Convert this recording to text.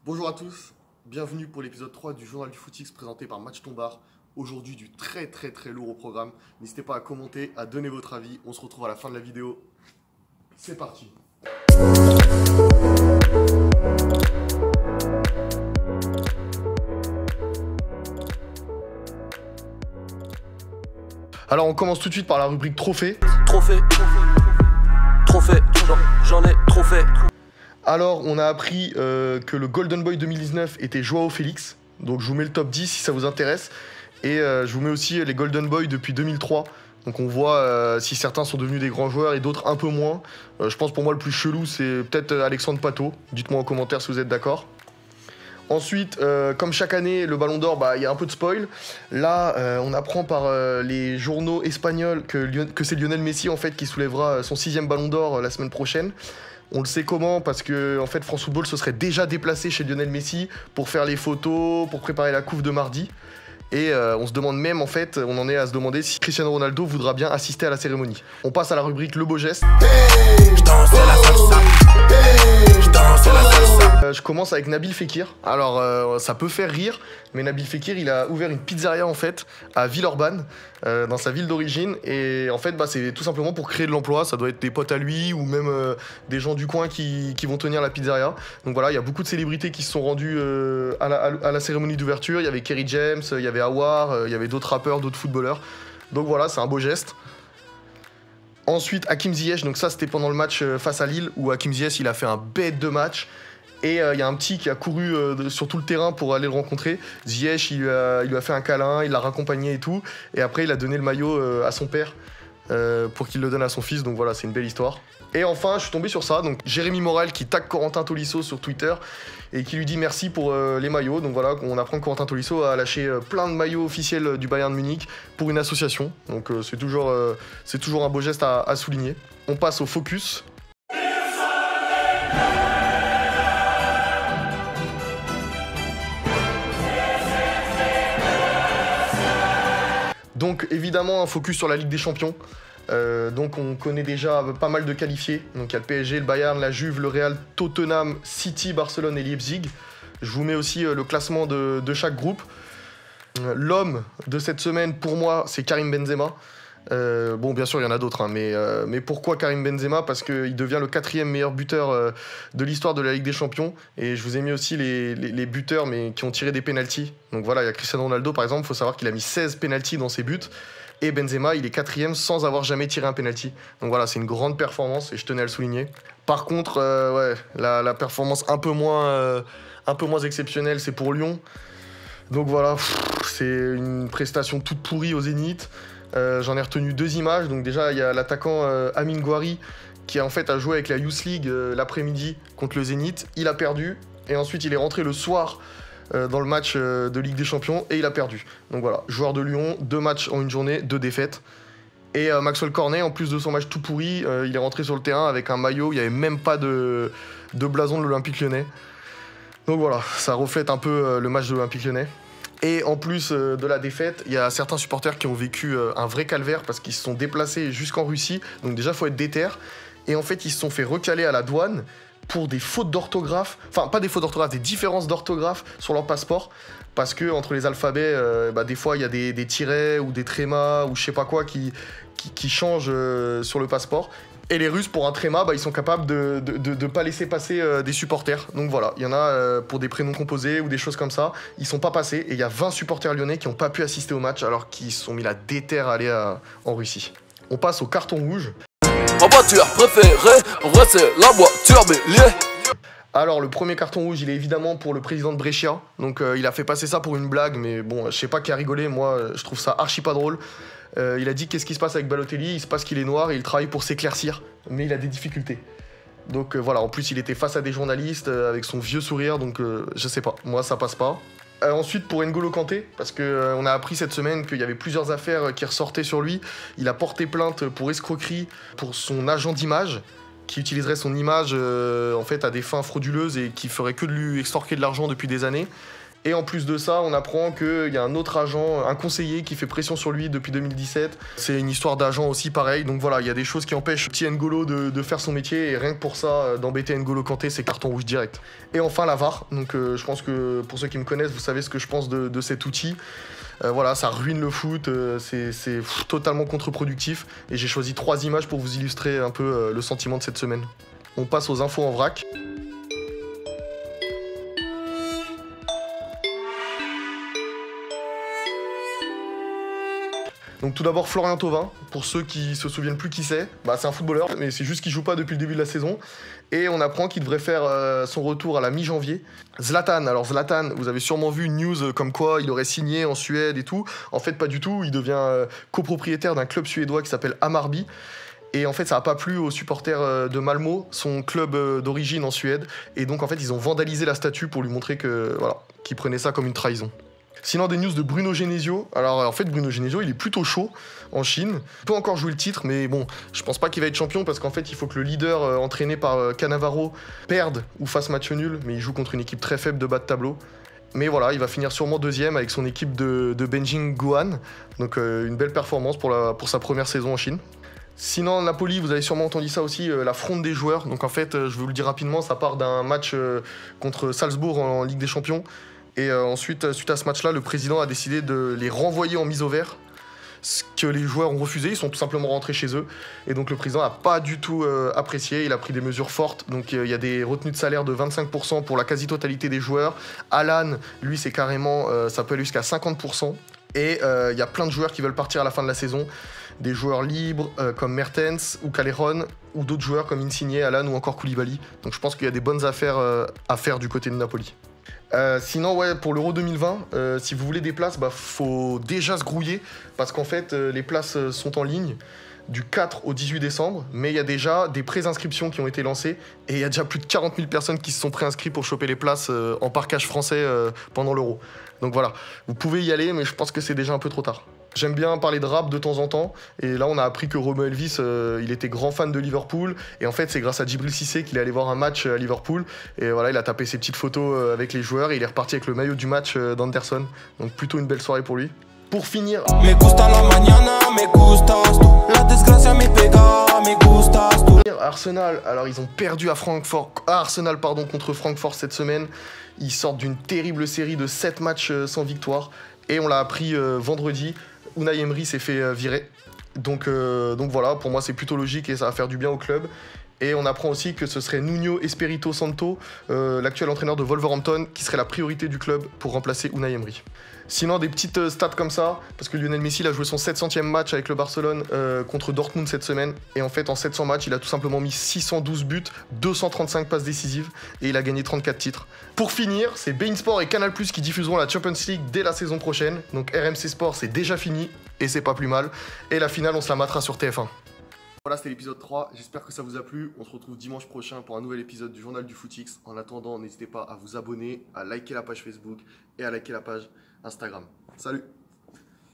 Bonjour à tous, bienvenue pour l'épisode 3 du Journal du Footix présenté par Match Ton Bar. Aujourd'hui du très lourd au programme. N'hésitez pas à commenter, à donner votre avis. On se retrouve à la fin de la vidéo. C'est parti. Alors on commence tout de suite par la rubrique trophée. Trophée, j'en ai trop fait. Alors, on a appris que le Golden Boy 2019 était Joao Félix. Donc, je vous mets le top 10 si ça vous intéresse. Et je vous mets aussi les Golden Boy depuis 2003. Donc, on voit si certains sont devenus des grands joueurs et d'autres un peu moins. Je pense pour moi le plus chelou, c'est peut-être Alexandre Pato. Dites-moi en commentaire si vous êtes d'accord. Ensuite, comme chaque année, le Ballon d'Or, il y a un peu de spoil. Là, on apprend par les journaux espagnols que c'est Lionel Messi en fait qui soulèvera son 6e Ballon d'Or la semaine prochaine. On le sait comment, parce que en fait, France Football se serait déjà déplacé chez Lionel Messi pour faire les photos, pour préparer la couve de mardi. Et on se demande même, en fait, on en est à se demander si Cristiano Ronaldo voudra bien assister à la cérémonie. On passe à la rubrique Le Beau Geste. Je commence avec Nabil Fekir. Alors, ça peut faire rire, mais Nabil Fekir, il a ouvert une pizzeria, en fait, à Villeurbanne, dans sa ville d'origine. Et en fait, c'est tout simplement pour créer de l'emploi. Ça doit être des potes à lui ou même des gens du coin qui vont tenir la pizzeria. Donc voilà, il y a beaucoup de célébrités qui se sont rendues à la cérémonie d'ouverture. Il y avait Kerry James, il y avait Awar, il y avait d'autres rappeurs, d'autres footballeurs. Donc voilà, c'est un beau geste. Ensuite, Hakim Ziyech, donc ça c'était pendant le match face à Lille où Hakim Ziyech il a fait un bête de match. Et il y a un petit qui a couru sur tout le terrain pour aller le rencontrer. Ziyech, il lui a fait un câlin, il l'a raccompagné et tout. Et après, il a donné le maillot à son père pour qu'il le donne à son fils. Donc voilà, c'est une belle histoire. Et enfin, je suis tombé sur ça. Donc Jérémy Morel qui tag Corentin Tolisso sur Twitter et qui lui dit merci pour les maillots. Donc voilà, on apprend que Corentin Tolisso a lâché plein de maillots officiels du Bayern de Munich pour une association. Donc c'est toujours un beau geste à souligner. On passe au focus. Donc évidemment un focus sur la Ligue des Champions. Donc on connaît déjà pas mal de qualifiés. Donc il y a le PSG, le Bayern, la Juve, le Real, Tottenham, City, Barcelone et Leipzig. Je vous mets aussi le classement de chaque groupe. L'homme de cette semaine pour moi c'est Karim Benzema. Bon bien sûr il y en a d'autres hein, mais pourquoi Karim Benzema? Parce qu'il devient le 4e meilleur buteur de l'histoire de la Ligue des Champions. Et je vous ai mis aussi les buteurs mais qui ont tiré des pénaltys. Donc voilà, il y a Cristiano Ronaldo par exemple, il faut savoir qu'il a mis 16 pénaltys dans ses buts. Et Benzema il est 4e sans avoir jamais tiré un pénalty. Donc voilà, c'est une grande performance et je tenais à le souligner. Par contre ouais, la performance un peu moins exceptionnelle c'est pour Lyon. Donc voilà, c'est une prestation toute pourrie au Zénith. J'en ai retenu 2 images. Donc déjà, il y a l'attaquant Amine Gouiri qui en fait a joué avec la Youth League l'après-midi contre le Zénith. Il a perdu et ensuite il est rentré le soir dans le match de Ligue des Champions et il a perdu. Donc voilà, joueur de Lyon, 2 matchs en une journée, 2 défaites. Et Maxwell Cornet, en plus de son match tout pourri, il est rentré sur le terrain avec un maillot. Il n'y avait même pas de blason de l'Olympique Lyonnais. Donc voilà, ça reflète un peu le match de l'Olympique Lyonnais. Et en plus de la défaite, il y a certains supporters qui ont vécu un vrai calvaire parce qu'ils se sont déplacés jusqu'en Russie. Donc déjà, il faut être déter. Et en fait, ils se sont fait recaler à la douane pour des fautes d'orthographe. Enfin, pas des fautes d'orthographe, des différences d'orthographe sur leur passeport. Parce que entre les alphabets, des fois, il y a des tirets ou des trémas ou je sais pas quoi qui changent sur le passeport. Et les Russes, pour un tréma, ils sont capables de pas laisser passer des supporters. Donc voilà, il y en a pour des prénoms composés ou des choses comme ça. Ils sont pas passés et il y a 20 supporters lyonnais qui n'ont pas pu assister au match alors qu'ils se sont mis la déter à aller en Russie. On passe au carton rouge. Ma voiture préférée, en vrai c'est la voiture bélier. Alors le premier carton rouge, il est évidemment pour le président de Brescia. Donc il a fait passer ça pour une blague, mais bon, je sais pas qui a rigolé. Moi, je trouve ça archi pas drôle. Il a dit qu'est-ce qui se passe avec Balotelli, il se passe qu'il est noir et il travaille pour s'éclaircir, mais il a des difficultés. Donc voilà, en plus il était face à des journalistes avec son vieux sourire, donc je sais pas, moi ça passe pas. Ensuite pour N'Golo Kanté, parce qu'on a appris cette semaine qu'il y avait plusieurs affaires qui ressortaient sur lui. Il a porté plainte pour escroquerie pour son agent d'image, qui utiliserait son image en fait à des fins frauduleuses et qui ferait que de lui extorquer de l'argent depuis des années. Et en plus de ça, on apprend qu'il y a un autre agent, un conseiller qui fait pression sur lui depuis 2017. C'est une histoire d'agent aussi pareil. Donc voilà, il y a des choses qui empêchent petit N'Golo de faire son métier. Et rien que pour ça, d'embêter N'Golo Kanté, c'est carton rouge direct. Et enfin la VAR. Donc je pense que pour ceux qui me connaissent, vous savez ce que je pense de cet outil. Voilà, ça ruine le foot, c'est totalement contre-productif. Et j'ai choisi 3 images pour vous illustrer un peu le sentiment de cette semaine. On passe aux infos en vrac. Donc tout d'abord Florian Thauvin, pour ceux qui se souviennent plus qui c'est, c'est un footballeur, mais c'est juste qu'il joue pas depuis le début de la saison. Et on apprend qu'il devrait faire son retour à la mi-janvier. Zlatan, alors Zlatan, vous avez sûrement vu une news comme quoi il aurait signé en Suède et tout. En fait pas du tout, il devient copropriétaire d'un club suédois qui s'appelle Hammarby. Et en fait ça n'a pas plu aux supporters de Malmö, son club d'origine en Suède. Et donc en fait ils ont vandalisé la statue pour lui montrer que voilà, qu'ils prenaient ça comme une trahison. Sinon, des news de Bruno Genesio. Alors, en fait, Bruno Genesio, il est plutôt chaud en Chine. Il peut encore jouer le titre, mais bon, je pense pas qu'il va être champion parce qu'en fait, il faut que le leader entraîné par Cannavaro perde ou fasse match nul, mais il joue contre une équipe très faible de bas de tableau. Mais voilà, il va finir sûrement 2e avec son équipe de Beijing Guoan. Donc, une belle performance pour sa première saison en Chine. Sinon, Napoli, vous avez sûrement entendu ça aussi, la fronde des joueurs. Donc, en fait, je vais vous le dire rapidement, ça part d'un match contre Salzbourg en Ligue des Champions. Et ensuite, suite à ce match-là, le président a décidé de les renvoyer en mise au vert, ce que les joueurs ont refusé, ils sont tout simplement rentrés chez eux. Et donc le président n'a pas du tout apprécié, il a pris des mesures fortes. Donc il y a des retenues de salaire de 25% pour la quasi-totalité des joueurs. Alan, lui, c'est carrément, ça peut aller jusqu'à 50%. Et il y a plein de joueurs qui veulent partir à la fin de la saison. Des joueurs libres comme Mertens ou Callejon, ou d'autres joueurs comme Insigne, Alan ou encore Koulibaly. Donc je pense qu'il y a des bonnes affaires à faire du côté de Napoli. Sinon, ouais, pour l'Euro 2020, si vous voulez des places, faut déjà se grouiller parce qu'en fait, les places sont en ligne du 4 au 18 décembre, mais il y a déjà des pré-inscriptions qui ont été lancées et il y a déjà plus de 40 000 personnes qui se sont préinscrites pour choper les places en parkage français pendant l'Euro. Donc voilà, vous pouvez y aller, mais je pense que c'est déjà un peu trop tard. J'aime bien parler de rap de temps en temps, et là on a appris que Romeo Elvis, il était grand fan de Liverpool, et en fait c'est grâce à Djibril Cissé qu'il est allé voir un match à Liverpool, et voilà, il a tapé ses petites photos avec les joueurs, et il est reparti avec le maillot du match d'Anderson, donc plutôt une belle soirée pour lui. Pour finir... Me gusta la mañana, me gustas tú. La desgracia me pega, me gustas tú. Arsenal, alors ils ont perdu à Arsenal contre Francfort cette semaine, ils sortent d'une terrible série de 7 matchs sans victoire, et on l'a appris vendredi, Unai Emery s'est fait virer. Donc voilà, pour moi c'est plutôt logique et ça va faire du bien au club. Et on apprend aussi que ce serait Nuno Espirito Santo, l'actuel entraîneur de Wolverhampton, qui serait la priorité du club pour remplacer Unai Emery. Sinon, des petites stats comme ça, parce que Lionel Messi il a joué son 700e match avec le Barcelone contre Dortmund cette semaine. Et en fait, en 700 matchs, il a tout simplement mis 612 buts, 235 passes décisives et il a gagné 34 titres. Pour finir, c'est beIN Sport et Canal+ qui diffuseront la Champions League dès la saison prochaine. Donc RMC Sport, c'est déjà fini et c'est pas plus mal. Et la finale, on se la matera sur TF1. Voilà, c'était l'épisode 3, j'espère que ça vous a plu. On se retrouve dimanche prochain pour un nouvel épisode du Journal du Footix. En attendant, n'hésitez pas à vous abonner, à liker la page Facebook et à liker la page Instagram. Salut!